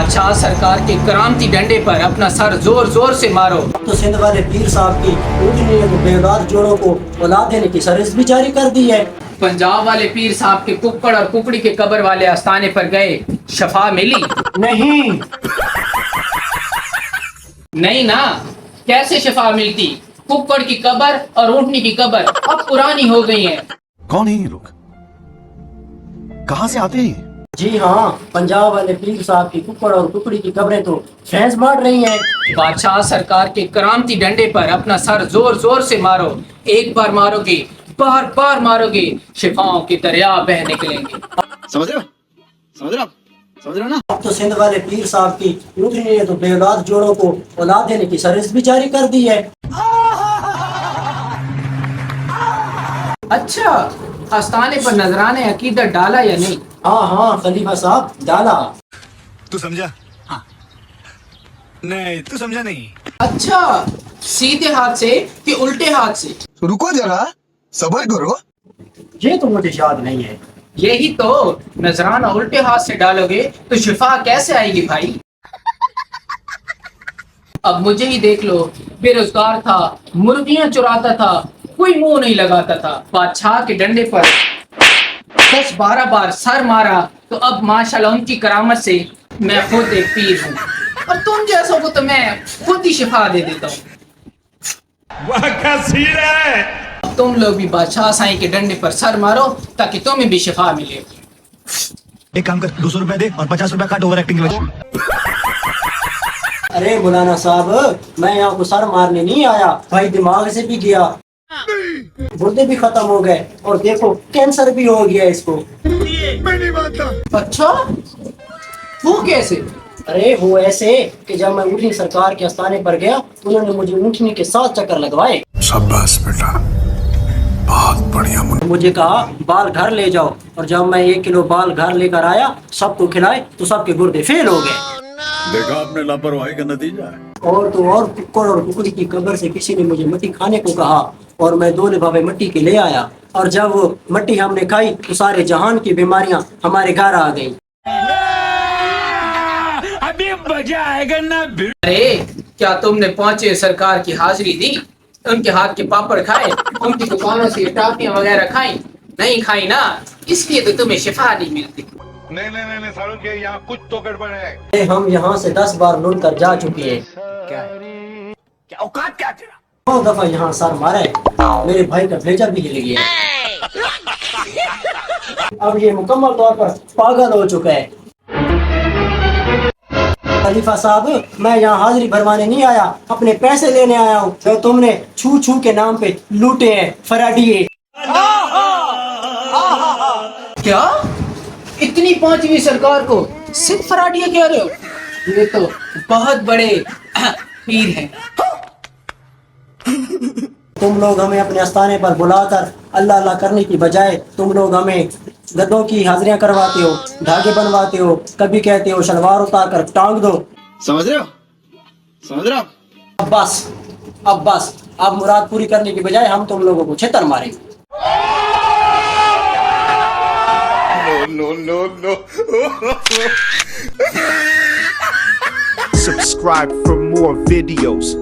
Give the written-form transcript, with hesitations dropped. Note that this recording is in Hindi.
बादशाह सरकार के करामती डंडे पर अपना सर जोर जोर से मारो। तो सिंध वाले पीर साहब की ऊँटनी को बेऔलाद जोड़ों को औलाद देने की सर्विस भी जारी कर दी है। पंजाब वाले पीर साहब के कुक्कड़ और कुकड़ी के कब्र वाले आस्थाने पर गए, शफा मिली? नहीं नहीं ना, कैसे शफा मिलती? कुक्कड़ की कब्र और ऊँटनी की कब्र अब पुरानी हो गई हैं। कौन है ये लोग? कहाँ से आते हैं? जी हाँ, पंजाब वाले पीर साहब की कुक्कड़ और कुकड़ी की कब्रें तो फैंस बांट रही हैं। बादशाह सरकार के करामती डंडे पर अपना सर जोर जोर से मारो। एक बार मारोगे, बार बार मारोगे, शिफाओं के दरिया बह निकलेंगे। समझ रहे हो? समझ रहे हो? समझ रहे हो ना? अब तो सिंध वाले पीर साहब की ऊँटनी ने तो बेऔलाद जोड़ों को औलाद देने की सर्विस भी जारी कर दी है। अच्छा, आस्थाने पर नजराने अकीदत डाला या नहीं? हाँ हाँ खलीफा साहब डाला। तू समझा? हाँ। नहीं, तू समझा नहीं। अच्छा, सीधे हाथ से कि उल्टे हाथ से? रुको जरा, सब्र करो। ये तो मुझे याद नहीं है। यही तो, नजराना उल्टे हाथ से डालोगे तो शिफा कैसे आएगी भाई? अब मुझे ही देख लो, बेरोजगार था, मुर्गियां चुराता था, कोई मुंह नहीं लगाता था। बादशाह के डंडे पर 10-12 बार सर मारा, तो अब माशाल्लाह उनकी करामत से मैं खुद एक पीर हूँ। और तुम जैसों को तो मैं खुद ही शिफा दे देता हूँ। वाह क्या सीन है। अब तुम लोग भी बादशाह साईं के डंडे पर सर मारो ताकि तुम्हें भी शिफा मिले। एक काम कर, 200 रुपए दे और 50 रुपए काट ओवर एक्टिंग की वजह। अरे मौलाना साहब, मैं यहाँ को सर मारने नहीं आया भाई, दिमाग से भी गया, गुर्दे भी खत्म हो गए और देखो कैंसर भी हो गया इसको। मैं नहीं मानता। अच्छा, वो कैसे? अरे वो ऐसे कि जब मैं ऊँटनी सरकार के आस्थाने पर गया, उन्होंने मुझे ऊँटनी के 7 चक्कर लगवाए। शाबाश बेटा, बहुत बढ़िया। मुझे कहा बाल घर ले जाओ, और जब मैं 1 किलो बाल घर लेकर आया, सबको खिलाए तो सबके गुर्दे फेल हो गए। देखा आपने लापरवाही का नतीजा है। और तो और कुक्कड़ और कुकड़ी की कब्र से किसी ने मुझे मट्टी खाने को कहा, और मैं 2 लिफाफे मट्टी के ले आया, और जब वो मट्टी हमने खाई तो सारे जहान की बीमारियां हमारे घर आ गई। अभी मजा आएगा ना। अरे क्या तुमने पहुंचे सरकार की हाजिरी दी, उनके हाथ के पापड़ खाए, उनकी दुकानों से टाफियां वगैरह खाई? नहीं खाई ना, इसलिए तो तुम्हें शिफा नहीं मिलती। नहीं सारुण के यहाँ कुछ तो गड़बड़ है। हम यहाँ से 10 बार लुट कर जा चुके हैं। क्या औकात क्या तेरा? 9 दफा यहाँ सर मारे, मेरे भाई का भेजा भी हिल गया। अब ये मुकम्मल तौर पर पागल हो चुका है। खलीफा साहब, मैं यहाँ हाजिरी भरवाने नहीं आया, अपने पैसे लेने आया हूँ जो तुमने छू छू के नाम पे लूटे हैं फराडिये। क्या इतनी 5वीं सरकार को सिर्फ फराडिया कह रहे हो? ये तो बहुत बड़े पीर हैं। तुम लोग हमें अपने आस्थाने पर बुलाकर अल्लाह अल्लाह करने की बजाय तुम लोग हमें गद्दों की हाजिरियां करवाते हो, धागे बनवाते हो, कभी कहते हो शलवार उतार कर टांग दो। समझ रहे हो? समझ रहे हो? अब बस, अब मुराद पूरी करने की बजाय हम तुम लोगों को छितर मारेंगे। No. Subscribe for more videos.